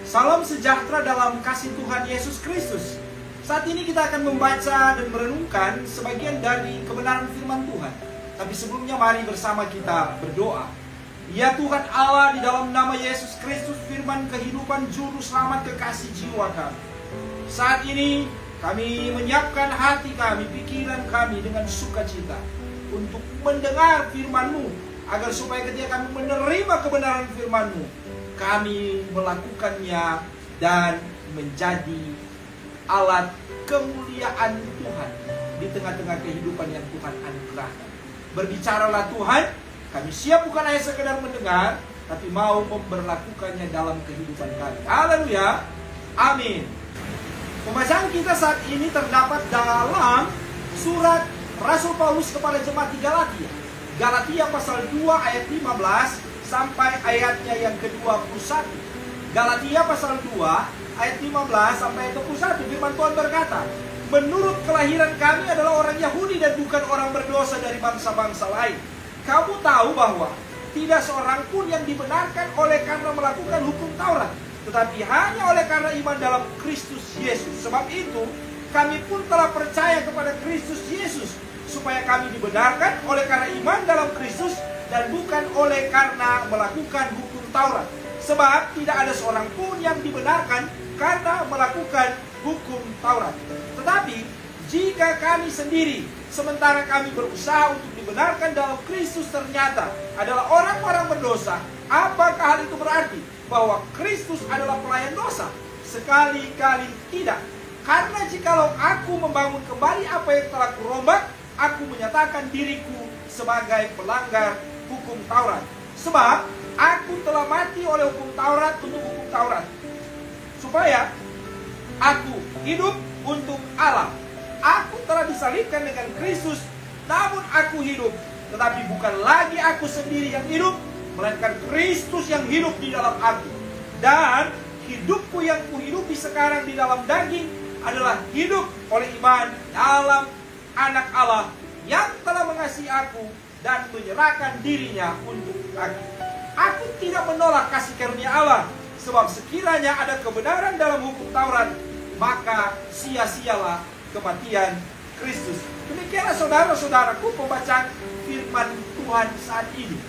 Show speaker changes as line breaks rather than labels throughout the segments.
Salam sejahtera dalam kasih Tuhan Yesus Kristus. Saat ini kita akan membaca dan merenungkan sebagian dari kebenaran firman Tuhan. Tapi sebelumnya mari bersama kita berdoa. Ya Tuhan Allah, di dalam nama Yesus Kristus, firman kehidupan juru selamat kekasih jiwa kami. Saat ini kami menyiapkan hati kami, pikiran kami dengan sukacita untuk mendengar firman-Mu, agar supaya ketika kami menerima kebenaran firman-Mu, kami melakukannya dan menjadi alat kemuliaan Tuhan di tengah-tengah kehidupan yang Tuhan anugerahkan. Berbicaralah Tuhan, kami siap bukan hanya sekedar mendengar, tapi mau memberlakukannya dalam kehidupan kami. Haleluya, amin. Pembacaan kita saat ini terdapat dalam surat Rasul Paulus kepada jemaat di Galatia. Galatia pasal 2 ayat 15 sampai ayatnya yang ke-21. Galatia pasal 2 ayat 15 sampai ayat 21. Firman Tuhan berkata, menurut kelahiran kami adalah orang Yahudi dan bukan orang berdosa dari bangsa-bangsa lain. Kamu tahu bahwa tidak seorang pun yang dibenarkan oleh karena melakukan hukum Taurat, tetapi hanya oleh karena iman dalam Kristus Yesus. Sebab itu kami pun telah percaya kepada Kristus Yesus, supaya kami dibenarkan oleh karena iman dalam Kristus dan bukan oleh karena melakukan hukum Taurat. Sebab tidak ada seorang pun yang dibenarkan karena melakukan hukum Taurat. Tetapi jika kami sendiri, sementara kami berusaha untuk dibenarkan dalam Kristus, ternyata adalah orang-orang berdosa, apakah hal itu berarti bahwa Kristus adalah pelayan dosa? Sekali-kali tidak. Karena jikalau aku membangun kembali apa yang telah kurombak, aku menyatakan diriku sebagai pelanggar hukum Taurat. Sebab aku telah mati oleh hukum Taurat untuk hukum Taurat, supaya aku hidup untuk Allah. Aku telah disalibkan dengan Kristus, namun aku hidup, tetapi bukan lagi aku sendiri yang hidup, melainkan Kristus yang hidup di dalam aku. Dan hidupku yang kuhidupi sekarang di dalam daging adalah hidup oleh iman dalam Anak Allah yang telah mengasihi aku dan menyerahkan dirinya untuk aku. Aku tidak menolak kasih karunia Allah, sebab sekiranya ada kebenaran dalam hukum Taurat, maka sia-sialah kematian Kristus. Demikianlah saudara-saudaraku pembacaan firman Tuhan saat ini.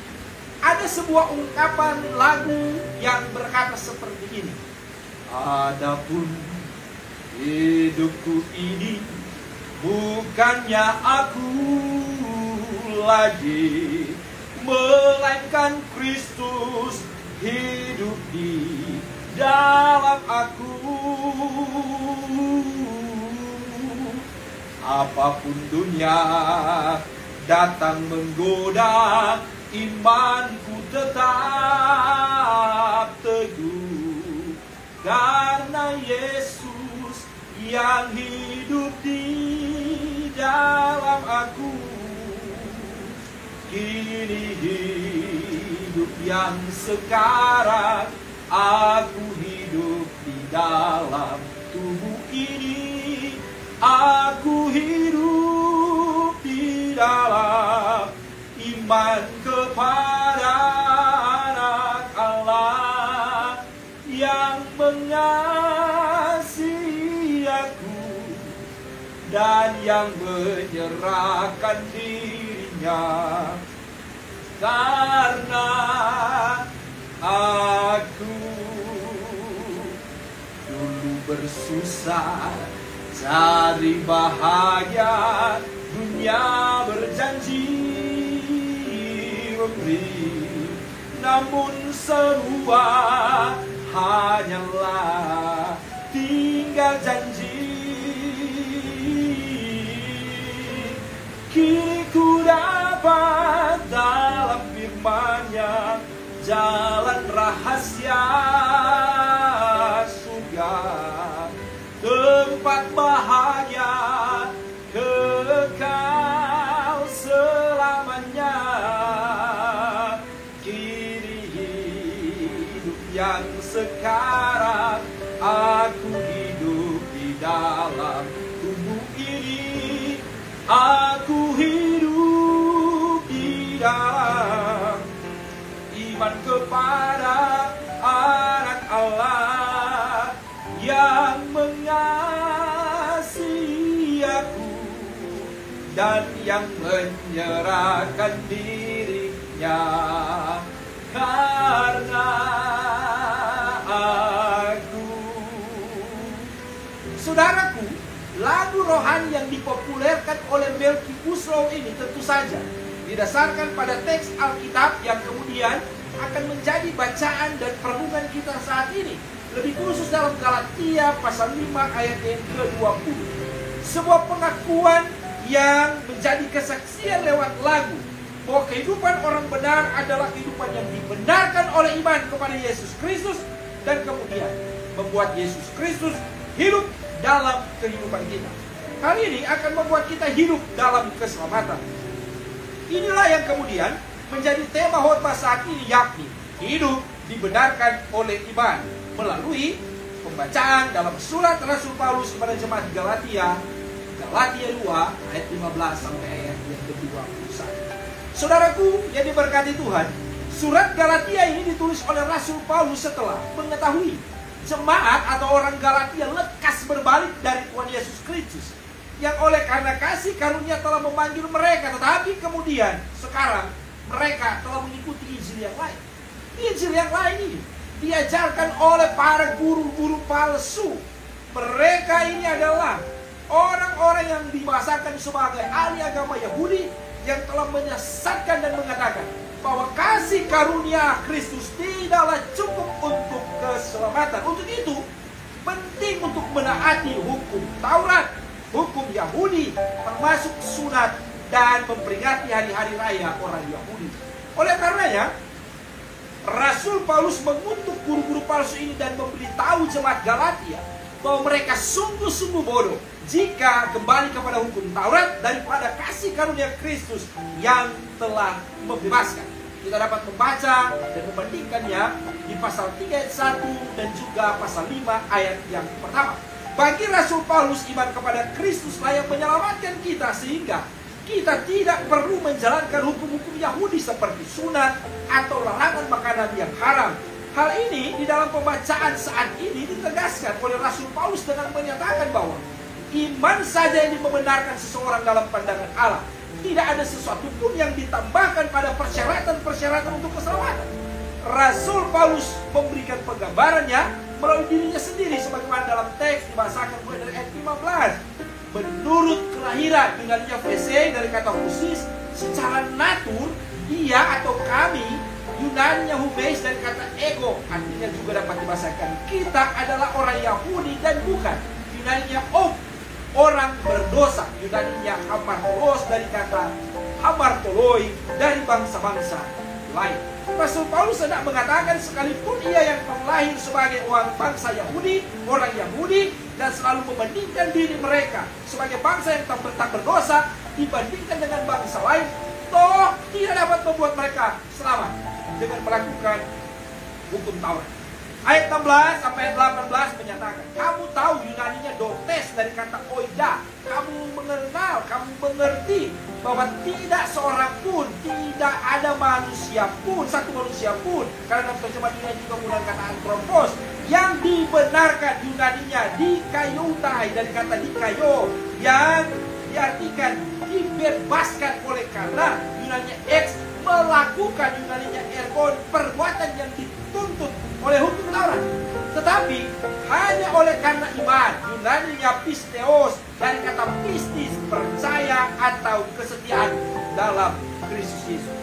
Ada sebuah ungkapan lagu yang berkata seperti ini. Adapun hidupku ini bukannya aku lagi, melainkan Kristus hidup di dalam aku. Apapun dunia datang menggoda, imanku tetap teguh, karena Yesus yang hidup di dalam aku. Kini hidup yang sekarang, aku hidup di dalam tubuh ini. Aku hidup di dalam iman kepada Anak Allah yang mengasihi aku dan yang menyerahkan dirinya. Karena aku dulu bersusah cari bahagia, dunia berjanji memberi, namun semua hanyalah tinggal janji. Kini ku dapat dalam firman-Nya jalan rahasia surga, tempat bahagia kekal selamanya. Kini hidup yang sekarang, aku hidup di dalam tubuh ini. Aku hidup di dalam iman kepada Anak dan yang menyerahkan dirinya karena aku. Saudaraku, lagu rohani yang dipopulerkan oleh Melky Buslow ini tentu saja didasarkan pada teks Alkitab yang kemudian akan menjadi bacaan dan perenungan kita saat ini, lebih khusus dalam Galatia pasal 5 ayat yang ke-20. Sebuah pengakuan yang menjadi kesaksian lewat lagu bahwa kehidupan orang benar adalah kehidupan yang dibenarkan oleh iman kepada Yesus Kristus dan kemudian membuat Yesus Kristus hidup dalam kehidupan kita. Hal ini akan membuat kita hidup dalam keselamatan. Inilah yang kemudian menjadi tema khotbah saat ini, yakni hidup dibenarkan oleh iman melalui pembacaan dalam surat Rasul Paulus kepada jemaat Galatia 2 ayat 15 sampai ayat yang ke-21. Saudaraku yang diberkati Tuhan, surat Galatia ini ditulis oleh Rasul Paulus setelah mengetahui jemaat atau orang Galatia lekas berbalik dari Tuhan Yesus Kristus, yang oleh karena kasih karunia telah memanggil mereka, tetapi kemudian sekarang mereka telah mengikuti Injil yang lain. Injil yang lain ini diajarkan oleh para guru-guru palsu. Mereka ini adalah orang-orang yang dibahasakan sebagai ahli agama Yahudi yang telah menyesatkan dan mengatakan bahwa kasih karunia Kristus tidaklah cukup untuk keselamatan. Untuk itu penting untuk menaati hukum Taurat, hukum Yahudi, termasuk sunat dan memperingati hari-hari raya orang Yahudi. Oleh karenanya, Rasul Paulus mengutuk guru-guru palsu ini dan memberitahu jemaat Galatia bahwa mereka sungguh-sungguh bodoh jika kembali kepada hukum Taurat daripada kasih karunia Kristus yang telah membebaskan. Kita dapat membaca dan membandingkannya di pasal 3 ayat 1 dan juga pasal 5 ayat yang pertama. Bagi Rasul Paulus, iman kepada Kristuslah yang menyelamatkan kita sehingga kita tidak perlu menjalankan hukum-hukum Yahudi seperti sunat atau larangan makanan yang haram. Hal ini di dalam pembacaan saat ini ditegaskan oleh Rasul Paulus dengan menyatakan bahwa iman saja yang membenarkan seseorang dalam pandangan Allah. Tidak ada sesuatu pun yang ditambahkan pada persyaratan-persyaratan untuk keselamatan. Rasul Paulus memberikan penggambarannya melalui dirinya sendiri sebagaimana dalam teks dibahasakan mulai dari ayat 15. Menurut kelahiran, tinggalnya VC dari kata khusus, secara natur, dia atau kami, Yunaninya humeis dari kata ego, artinya juga dapat dibahasakan kita adalah orang Yahudi dan bukan. Yunaninya orang berdosa. Yunaninya hamartolos dari kata hamartoloi, dari bangsa-bangsa lain. Rasul Paulus hendak mengatakan sekalipun ia yang terlahir sebagai orang bangsa Yahudi, orang Yahudi, dan selalu membandingkan diri mereka sebagai bangsa yang tak berdosa dibandingkan dengan bangsa lain, toh tidak dapat membuat mereka selamat dengan melakukan hukum Taurat. Ayat 16 sampai 18 menyatakan, kamu tahu Yunaninya dotes dari kata oida. Kamu mengenal, kamu mengerti bahwa tidak seorang pun, tidak ada manusia pun, satu manusia pun, karena terjemahan Yunani juga menggunakan kata antropos, yang dibenarkan. Yunaninya dikayutai dari kata dikayo, yang diartikan dibebaskan oleh karena. Yunaninya ex, melakukan. Yunaninya ergon, perbuatan yang dituntut oleh hukum Taurat. Tetapi hanya oleh karena iman. Yunaninya pisteos dari kata pistis, percaya atau kesetiaan dalam Kristus Yesus.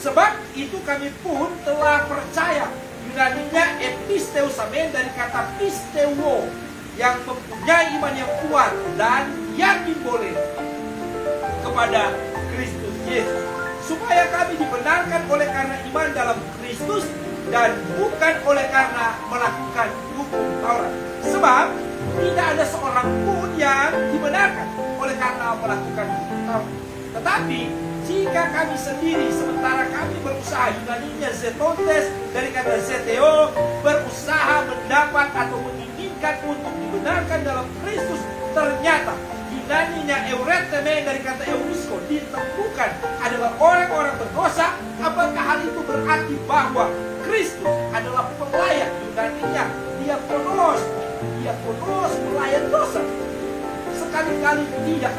Sebab itu kami pun telah percaya. Yunaninya episteusamen dari kata pisteuo, yang mempunyai iman yang kuat dan yakin boleh kepada Kristus Yesus, supaya kami dibenarkan oleh karena iman dalam Kristus dan bukan oleh karena melakukan hukum Taurat. Sebab tidak ada seorang pun yang dibenarkan oleh karena melakukan hukum Taurat. Tetapi jika kami sendiri sementara kami berusaha, Yunaninya zetontes dari kata zeteo, berusaha mendapat atau menginginkan untuk dibenarkan dalam Kristus, ternyata Yunaninya eureteme dari kata eurisko, ditemukan adalah orang-orang berdosa. Apakah hal itu berarti bahwa Kristus adalah pelayan? Yunaninya diakonos, pelayan dosa. Sekali-kali tidak.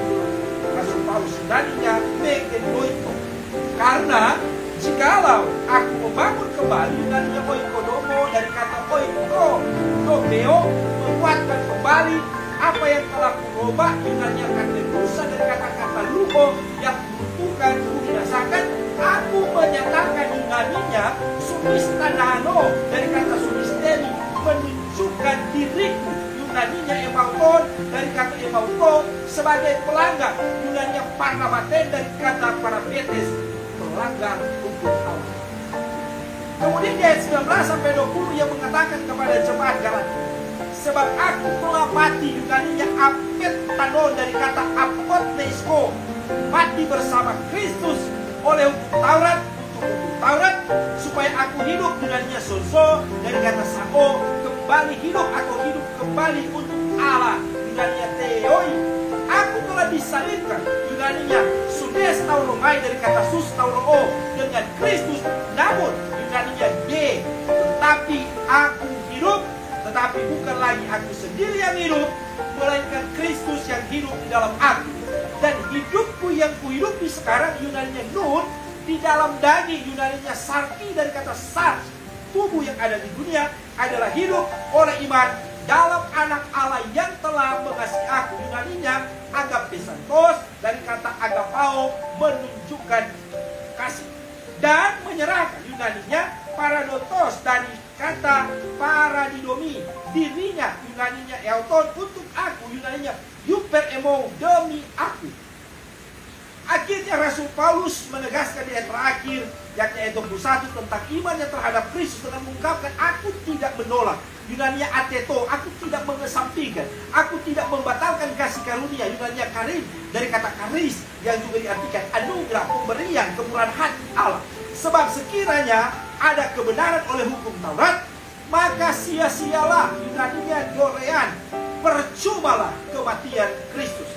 Rasul Paulus tadinya megen oiko. Karena jikalau aku membangun kembali, yunaninya oikodomo dari kata oiko, domeo, menguatkan kembali apa yang telah kurubah, yunaninya katerusa dari kata-kata lumo yang membutuhkan, membinasakan. Aku menyatakan, yunaninya sumistanano dari kata sumisteri, menunjukkan diriku, yunaninya emauton dari kata emauto, sebagai pelanggar, yunaninya parnabaten dari kata parapetes, pelanggar hukum Allah. Kemudian di ayat 19 sampai 20 yang mengatakan kepada jemaat Galatia, sebab aku telah mati, yunaninya apetanon dari kata apotnesko, mati bersama Kristus oleh hukum Taurat, untuk hukum Taurat, supaya aku hidup, yunaninya sozo dari kata sao, kembali hidup atau hidup kembali untuk Allah, yunaninya theoi. Aku telah disalibkan, yunaninya sudes tauromai dari kata sus tauroo, dengan Kristus, namun yunaninya de, tetapi aku hidup, tetapi bukan lagi aku sendiri yang hidup, melainkan Kristus yang hidup di dalam aku. Dan hidupku yang kuhidupi sekarang, yunaninya nun, di dalam daging, yunaninya sarki dari kata sar. Tubuh yang ada di dunia adalah hidup oleh iman dalam anak Allah yang telah mengasihi aku, yunaninya agapesantos dari kata agapao, menunjukkan kasih. Dan menyerahkan, yunaninya paradotos dari kata paradidomi, dirinya, yunaninya eoton, untuk aku, yunaninya yuper emo, demi aku. Akhirnya Rasul Paulus menegaskan di ayat terakhir, yakni ayat 21, tentang imannya terhadap Kristus dengan mengungkapkan, aku tidak menolak, yunaninya ateto, aku tidak mengesampingkan, aku tidak membatalkan kasih karunia, yunaninya karim dari kata karis, yang juga diartikan anugerah, pemberian, kemurahan hati Allah. Sebab sekiranya ada kebenaran oleh hukum Taurat, maka sia-sialah, yunaninya dorean, percumalah kematian Kristus.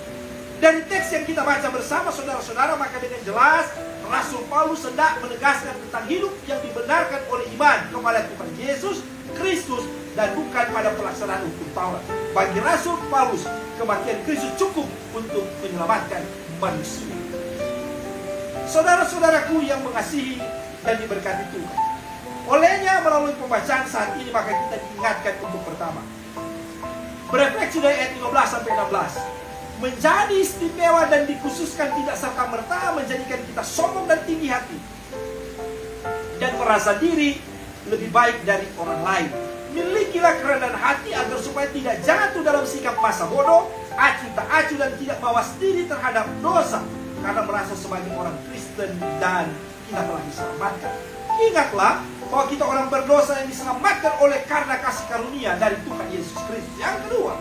Dari teks yang kita baca bersama saudara-saudara, maka dengan jelas Rasul Paulus hendak menegaskan tentang hidup yang dibenarkan oleh iman kepada Tuhan Yesus Kristus dan bukan pada pelaksanaan hukum Taurat. Bagi Rasul Paulus, kematian Kristus cukup untuk menyelamatkan manusia. Saudara-saudaraku yang mengasihi dan diberkati Tuhan, olehnya melalui pembacaan saat ini, maka kita diingatkan untuk pertama, berefleksi dari ayat 15 sampai 16. Menjadi istimewa dan dikhususkan tidak serta-merta menjadikan kita sombong dan tinggi hati dan merasa diri lebih baik dari orang lain. Milikilah kerendahan hati agar supaya tidak jatuh dalam sikap masa bodoh, acuh tak acuh, dan tidak mawas diri terhadap dosa karena merasa sebagai orang Kristen dan kita telah diselamatkan. Ingatlah bahwa kita orang berdosa yang diselamatkan oleh karena kasih karunia dari Tuhan Yesus Kristus. Yang kedua,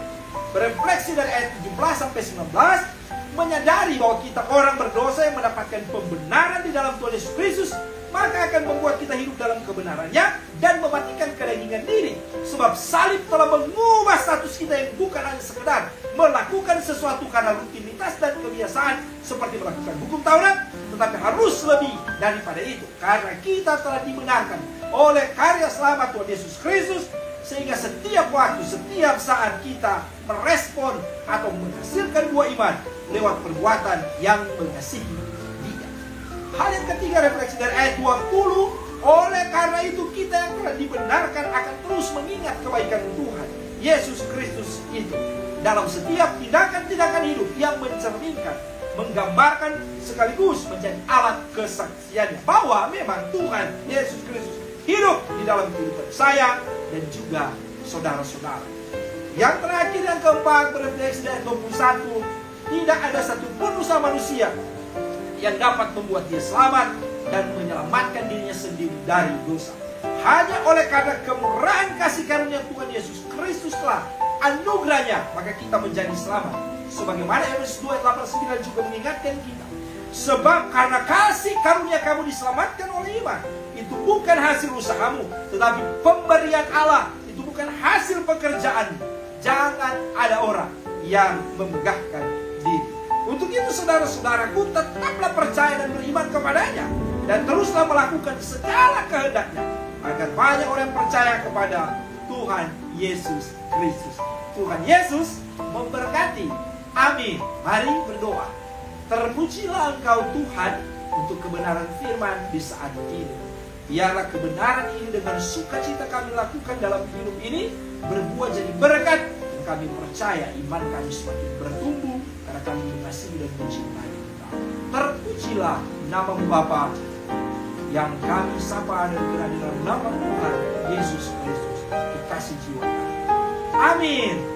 berefleksi dari ayat 17 sampai 19, menyadari bahwa kita orang berdosa yang mendapatkan pembenaran di dalam Tuhan Yesus Kristus, maka akan membuat kita hidup dalam kebenarannya dan mematikan kedagingan diri. Sebab salib telah mengubah status kita yang bukan hanya sekedar melakukan sesuatu karena rutinitas dan kebiasaan seperti melakukan hukum Taurat, tetapi harus lebih daripada itu, karena kita telah dibenarkan oleh karya selamat Tuhan Yesus Kristus, sehingga setiap waktu, setiap saat kita merespon atau menghasilkan buah iman lewat perbuatan yang mengasihi Dia. Hal yang ketiga, refleksi dari ayat 20, oleh karena itu kita yang telah dibenarkan akan terus mengingat kebaikan Tuhan Yesus Kristus itu dalam setiap tindakan-tindakan hidup yang mencerminkan, menggambarkan, sekaligus menjadi alat kesaksiannya bahwa memang Tuhan Yesus Kristus hidup di dalam kehidupan saya dan juga saudara-saudara. Yang terakhir, yang keempat, berefleksi dari 21, tidak ada satupun usaha manusia yang dapat membuat dia selamat dan menyelamatkan dirinya sendiri dari dosa. Hanya oleh karena kemurahan kasih karunia Tuhan Yesus Kristus telah anugerahnya, maka kita menjadi selamat. Sebagaimana Efesus 2:8-9 juga mengingatkan kita, sebab karena kasih karunia kamu diselamatkan oleh iman. Itu bukan hasil usahamu, tetapi pemberian Allah. Itu bukan hasil pekerjaan. Jangan ada orang yang memegahkan diri. Untuk itu saudara-saudaraku, tetaplah percaya dan beriman kepadanya, dan teruslah melakukan segala kehendaknya, agar banyak orang percaya kepada Tuhan Yesus Kristus. Tuhan Yesus memberkati. Amin. Mari berdoa. Terpujilah Engkau Tuhan untuk kebenaran firman di saat ini. Biarlah kebenaran ini dengan sukacita kami lakukan dalam hidup ini berbuah jadi berkat. Dan kami percaya iman kami semakin bertumbuh karena kami mengasihi dan mencintai Engkau. Terpujilah nama-Mu Bapa yang kami sapa dan kira dalam nama Tuhan Yesus Kristus, kekasih jiwa kami. Amin.